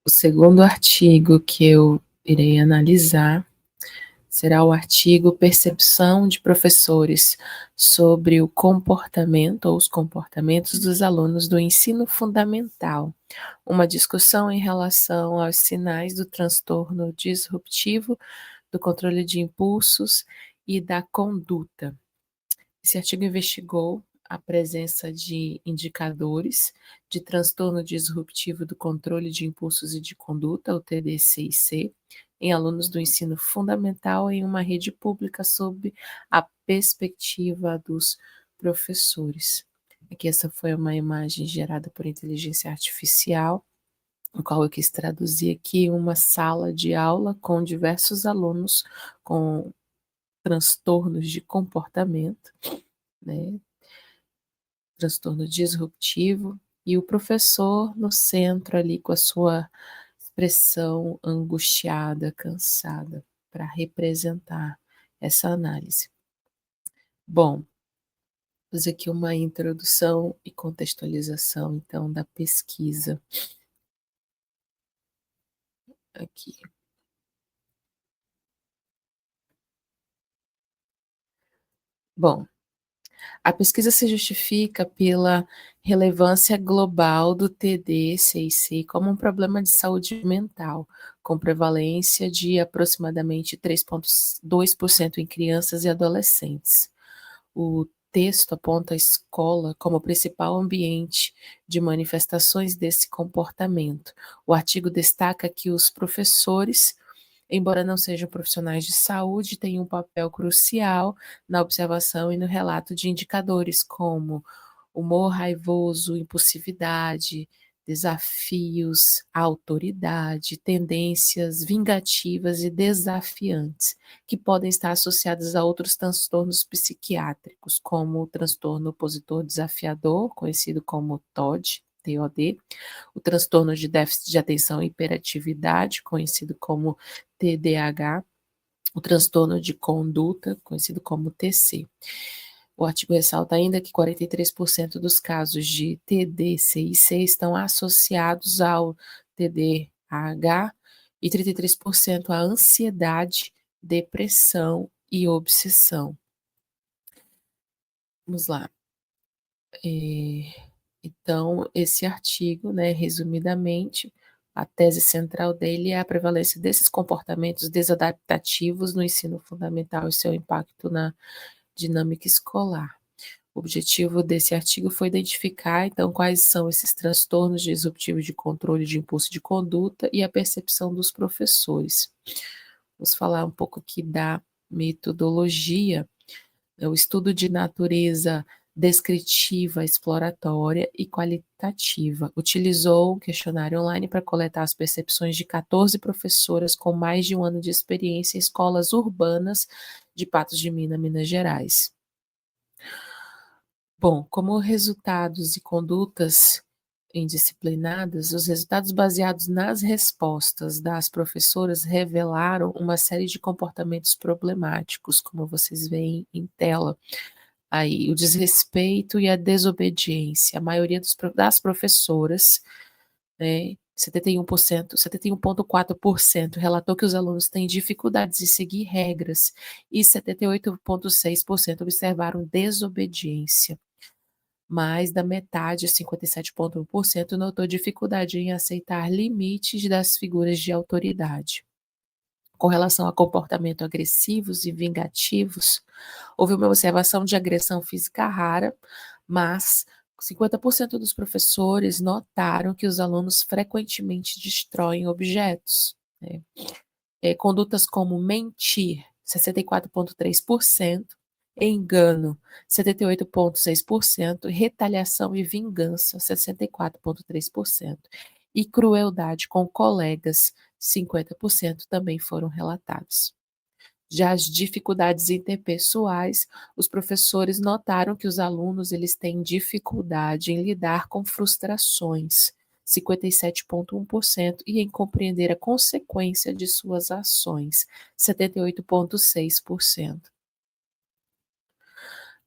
O segundo artigo que eu irei analisar será o artigo Percepção de Professores sobre o comportamento ou os comportamentos dos alunos do ensino fundamental. Uma discussão em relação aos sinais do transtorno disruptivo, do controle de impulsos e da conduta. Esse artigo investigou a presença de indicadores de transtorno disruptivo do controle de impulsos e de conduta, o TDCIC, em alunos do ensino fundamental em uma rede pública sob a perspectiva dos professores. Aqui essa foi uma imagem gerada por inteligência artificial, no qual eu quis traduzir aqui uma sala de aula com diversos alunos com transtornos de comportamento, né, transtorno disruptivo, e o professor no centro ali com a sua expressão angustiada, cansada, para representar essa análise. Bom, vou fazer aqui uma introdução e contextualização, então, da pesquisa. Aqui. Bom, a pesquisa se justifica pela relevância global do TD/CIC como um problema de saúde mental, com prevalência de aproximadamente 3,2% em crianças e adolescentes. O texto aponta a escola como o principal ambiente de manifestações desse comportamento. O artigo destaca que os professores, embora não sejam profissionais de saúde, têm um papel crucial na observação e no relato de indicadores como humor raivoso, impulsividade, desafios à autoridade, tendências vingativas e desafiantes, que podem estar associadas a outros transtornos psiquiátricos, como o transtorno opositor desafiador, conhecido como TOD, o transtorno de déficit de atenção e hiperatividade, conhecido como TDAH, o transtorno de conduta, conhecido como TC. O artigo ressalta ainda que 43% dos casos de TDCIC estão associados ao TDAH e 33% à ansiedade, depressão e obsessão. Vamos lá. Então, esse artigo, né, resumidamente, a tese central dele é a prevalência desses comportamentos desadaptativos no ensino fundamental e seu impacto na dinâmica escolar. O objetivo desse artigo foi identificar, então, quais são esses transtornos disruptivos de controle de impulso de conduta e a percepção dos professores. Vamos falar um pouco aqui da metodologia. O estudo de natureza descritiva, exploratória e qualitativa. Utilizou um questionário online para coletar as percepções de 14 professoras com mais de um ano de experiência em escolas urbanas de Patos de Minas Gerais. Bom, como resultados e condutas indisciplinadas, os resultados baseados nas respostas das professoras revelaram uma série de comportamentos problemáticos, como vocês veem em tela. Aí, o desrespeito e a desobediência. A maioria das professoras, né, 71,4% relatou que os alunos têm dificuldades em seguir regras e 78,6% observaram desobediência. Mais da metade, 57,1%, notou dificuldade em aceitar limites das figuras de autoridade. Com relação a comportamento agressivos e vingativos, houve uma observação de agressão física rara, mas 50% dos professores notaram que os alunos frequentemente destroem objetos, né. Condutas como mentir, 64,3%, engano, 78,6%, retaliação e vingança, 64,3%, e crueldade com colegas, 50% também foram relatados. Já as dificuldades interpessoais, os professores notaram que os alunos eles têm dificuldade em lidar com frustrações, 57,1%, e em compreender a consequência de suas ações, 78,6%.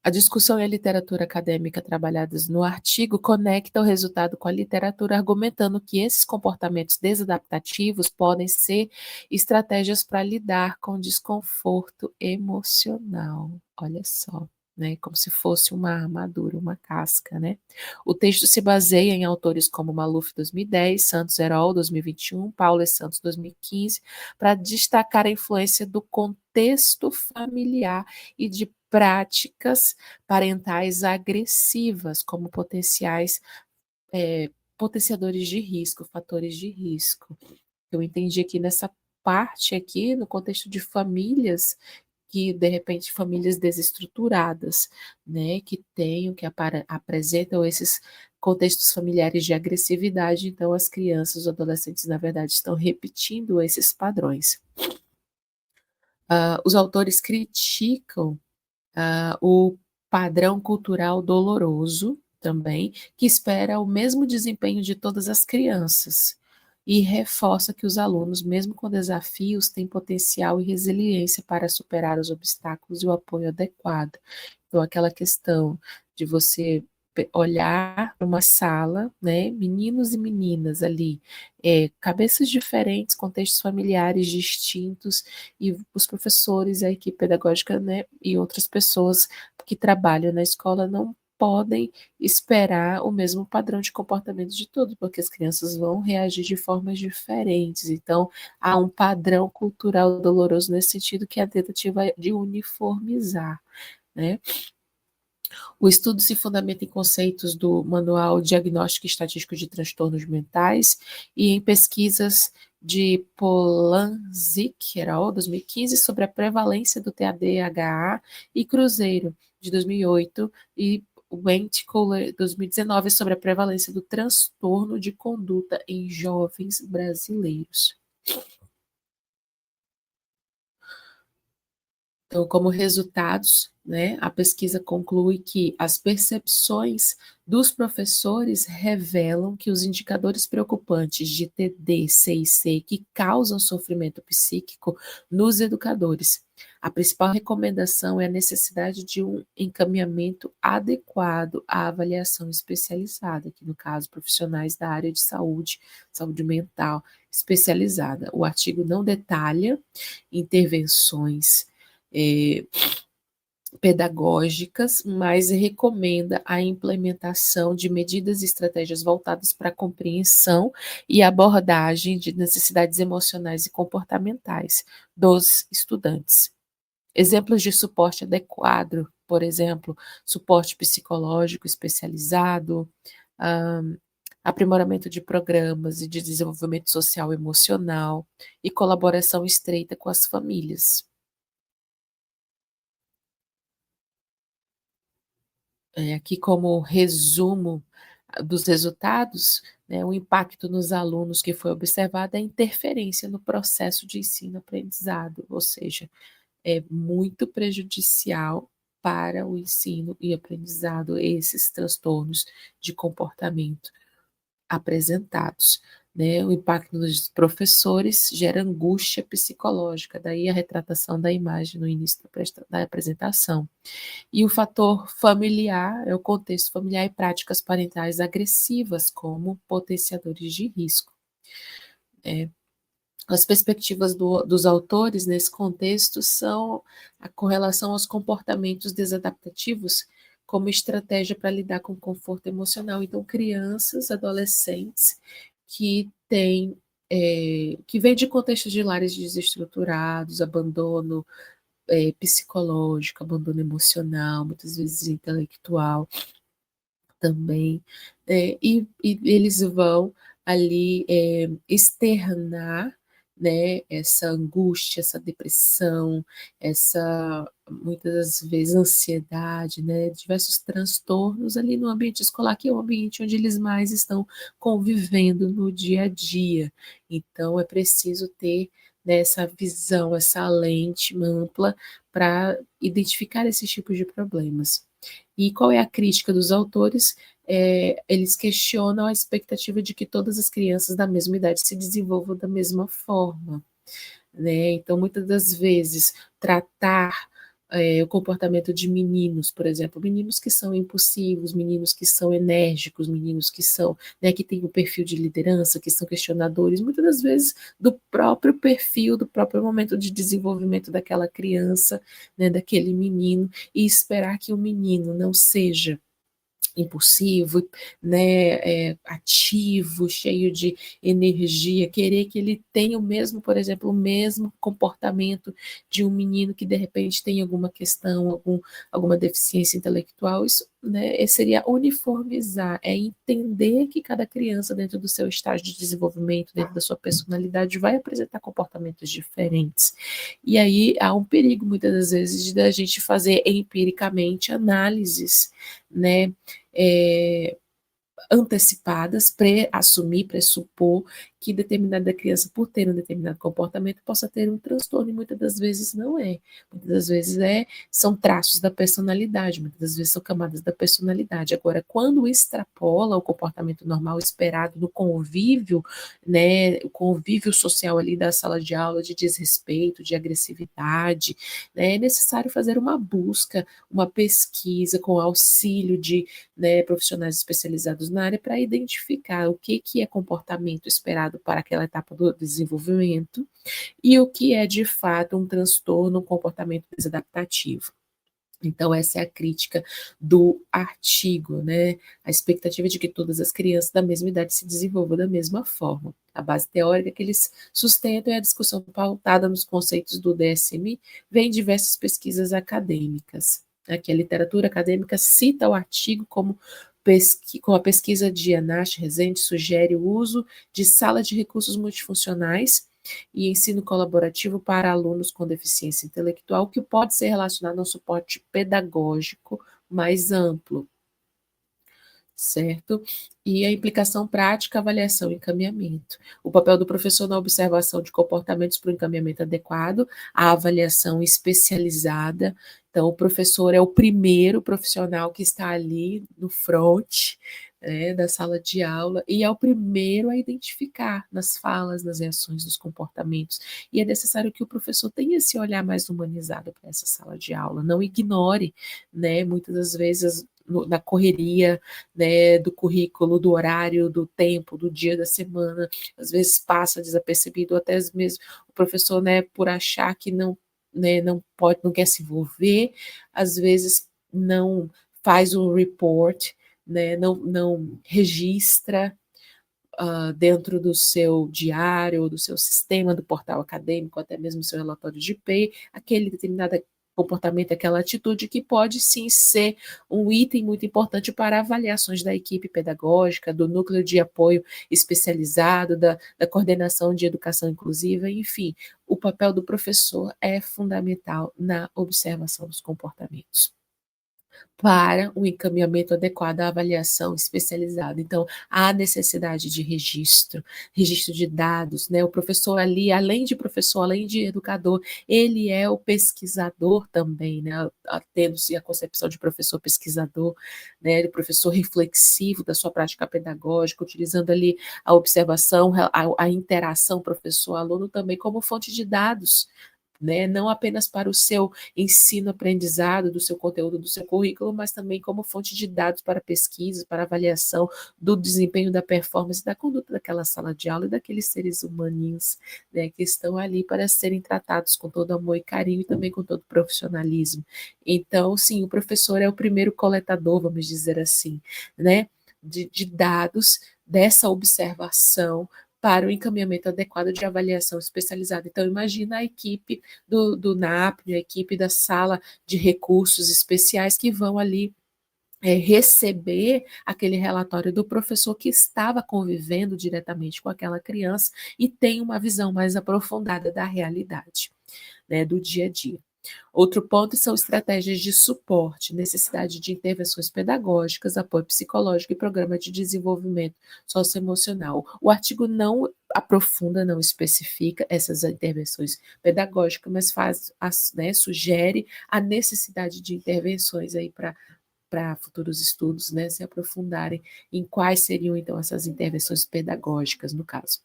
A discussão e a literatura acadêmica trabalhadas no artigo conecta o resultado com a literatura, argumentando que esses comportamentos desadaptativos podem ser estratégias para lidar com desconforto emocional. Olha só, né? Como se fosse uma armadura, uma casca, né? O texto se baseia em autores como Maluf 2010, Santos Herol 2021, Paulo e Santos 2015, para destacar a influência do contexto familiar e de práticas parentais agressivas, como potenciais potenciadores de risco, fatores de risco. Eu entendi aqui nessa parte aqui, no contexto de famílias que, de repente, famílias desestruturadas, né, que tenham, que apresentam esses contextos familiares de agressividade, então as crianças, os adolescentes, na verdade, estão repetindo esses padrões. Os autores criticam o padrão cultural doloroso também, que espera o mesmo desempenho de todas as crianças e reforça que os alunos, mesmo com desafios, têm potencial e resiliência para superar os obstáculos e o apoio adequado. Então, aquela questão de você olhar para uma sala, né, meninos e meninas ali, cabeças diferentes, contextos familiares distintos, e os professores, a equipe pedagógica, né, e outras pessoas que trabalham na escola não podem esperar o mesmo padrão de comportamento de todos, porque as crianças vão reagir de formas diferentes. Então, há um padrão cultural doloroso nesse sentido, que é a tentativa de uniformizar, né? O estudo se fundamenta em conceitos do Manual Diagnóstico e Estatístico de Transtornos Mentais e em pesquisas de Polanczyk, et al., 2015, sobre a prevalência do TDAH, e Cruzeiro, de 2008, e Went-Kohler, 2019, sobre a prevalência do transtorno de conduta em jovens brasileiros. Então, como resultados, né, a pesquisa conclui que as percepções dos professores revelam que os indicadores preocupantes de TD, C e C que causam sofrimento psíquico nos educadores. A principal recomendação é a necessidade de um encaminhamento adequado à avaliação especializada, que no caso, profissionais da área de saúde, saúde mental especializada. O artigo não detalha intervenções eh, pedagógicas, mas recomenda a implementação de medidas e estratégias voltadas para a compreensão e abordagem de necessidades emocionais e comportamentais dos estudantes. Exemplos de suporte adequado, por exemplo, suporte psicológico especializado, aprimoramento de programas e de desenvolvimento social e emocional e colaboração estreita com as famílias. Aqui como resumo dos resultados, né, o impacto nos alunos que foi observado é a interferência no processo de ensino-aprendizado, ou seja, é muito prejudicial para o ensino e aprendizado esses transtornos de comportamento apresentados, né. O impacto nos professores gera angústia psicológica, daí a retratação da imagem no início da apresentação. E o fator familiar é o contexto familiar e práticas parentais agressivas como potenciadores de risco. As perspectivas dos autores nesse contexto são a correlação aos comportamentos desadaptativos como estratégia para lidar com o conforto emocional. Então, crianças, adolescentes que têm que vêm de contextos de lares desestruturados, abandono psicológico, abandono emocional, muitas vezes intelectual também, e eles vão ali, externar, né, essa angústia, essa depressão, essa, muitas das vezes, ansiedade, né, diversos transtornos ali no ambiente escolar, que é o ambiente onde eles mais estão convivendo no dia a dia. Então é preciso ter, né, essa visão, essa lente ampla para identificar esses tipos de problemas. E qual é a crítica dos autores? Eles questionam a expectativa de que todas as crianças da mesma idade se desenvolvam da mesma forma, né. Então, muitas das vezes, tratar o comportamento de meninos, por exemplo, meninos que são impulsivos, meninos que são enérgicos, meninos que são, né, que têm o perfil de liderança, que são questionadores, muitas das vezes do próprio perfil, do próprio momento de desenvolvimento daquela criança, né, daquele menino, e esperar que o menino não seja impulsivo, né, ativo, cheio de energia, querer que ele tenha o mesmo, por exemplo, o mesmo comportamento de um menino que de repente tem alguma questão, alguma deficiência intelectual, isso, né, seria uniformizar, é entender que cada criança dentro do seu estágio de desenvolvimento, dentro da sua personalidade, vai apresentar comportamentos diferentes. E aí há um perigo, muitas das vezes, de a gente fazer empiricamente análises, né, é, antecipadas, assumir, pressupor que determinada criança, por ter um determinado comportamento, possa ter um transtorno, e muitas das vezes não é. Muitas das vezes são traços da personalidade, muitas das vezes são camadas da personalidade. Agora, quando extrapola o comportamento normal esperado no convívio, né, o convívio social ali da sala de aula, de desrespeito, de agressividade, né, é necessário fazer uma busca, uma pesquisa com auxílio de, né, profissionais especializados na área para identificar o que é comportamento esperado para aquela etapa do desenvolvimento e o que é de fato um transtorno, um comportamento desadaptativo. Então, essa é a crítica do artigo, né? A expectativa de que todas as crianças da mesma idade se desenvolvam da mesma forma. A base teórica que eles sustentam é a discussão pautada nos conceitos do DSM, vem em diversas pesquisas acadêmicas. Aqui a literatura acadêmica cita o artigo com a pesquisa de Anash Rezende sugere o uso de sala de recursos multifuncionais e ensino colaborativo para alunos com deficiência intelectual, que pode ser relacionado ao suporte pedagógico mais amplo, certo? E a implicação prática, avaliação e encaminhamento. O papel do professor na observação de comportamentos para o encaminhamento adequado, a avaliação especializada. Então, o professor é o primeiro profissional que está ali no front, né, da sala de aula, e é o primeiro a identificar nas falas, nas reações, nos comportamentos. E é necessário que o professor tenha esse olhar mais humanizado para essa sala de aula, não ignore, né, muitas das vezes na correria, né, do currículo, do horário, do tempo, do dia da semana, às vezes passa desapercebido, até mesmo o professor, né, por achar que não, né, não pode, não quer se envolver, às vezes não faz um report, né, não registra dentro do seu diário, ou do seu sistema, do portal acadêmico, até mesmo seu relatório de PEI, aquele determinado comportamento, aquela atitude que pode sim ser um item muito importante para avaliações da equipe pedagógica, do núcleo de apoio especializado, da coordenação de educação inclusiva, enfim, o papel do professor é fundamental na observação dos comportamentos para um encaminhamento adequado à avaliação especializada. Então, há necessidade de registro, registro de dados, né? O professor ali, além de professor, além de educador, ele é o pesquisador também, né? Tendo-se a concepção de professor pesquisador, né? O professor reflexivo da sua prática pedagógica, utilizando ali a observação, a interação professor-aluno também como fonte de dados, né, não apenas para o seu ensino-aprendizado, do seu conteúdo, do seu currículo, mas também como fonte de dados para pesquisa, para avaliação do desempenho, da performance, da conduta daquela sala de aula e daqueles seres humaninhos, né, que estão ali para serem tratados com todo amor e carinho e também com todo profissionalismo. Então, sim, o professor é o primeiro coletador, vamos dizer assim, né, de dados dessa observação para o encaminhamento adequado de avaliação especializada. Então, imagina a equipe do NAPNE, a equipe da sala de recursos especiais que vão ali receber aquele relatório do professor que estava convivendo diretamente com aquela criança e tem uma visão mais aprofundada da realidade, né, do dia a dia. Outro ponto são estratégias de suporte, necessidade de intervenções pedagógicas, apoio psicológico e programa de desenvolvimento socioemocional. O artigo não aprofunda, não especifica essas intervenções pedagógicas, mas faz, né, sugere a necessidade de intervenções aí para para futuros estudos, né, se aprofundarem em quais seriam, então, essas intervenções pedagógicas, no caso.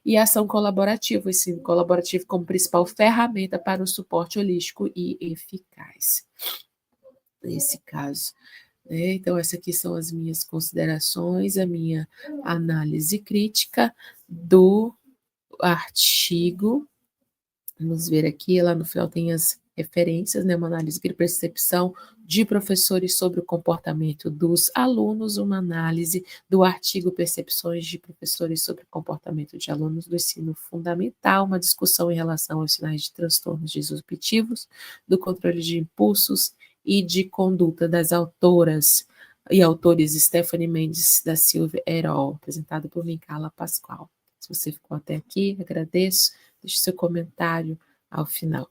E a ação colaborativa, o ensino colaborativo como principal ferramenta para o suporte holístico e eficaz. Nesse caso, né, então essas aqui são as minhas considerações, a minha análise crítica do artigo. Vamos ver aqui, lá no final tem as referências, né, uma análise de percepção de professores sobre o comportamento dos alunos, uma análise do artigo Percepções de professores sobre o comportamento de alunos do ensino fundamental, uma discussão em relação aos sinais de transtornos disruptivos, do controle de impulsos e de conduta das autoras e autores Stephanie Mendes da Silva Herol, apresentado por Mincala Pascoal. Se você ficou até aqui, agradeço. Deixe seu comentário ao final.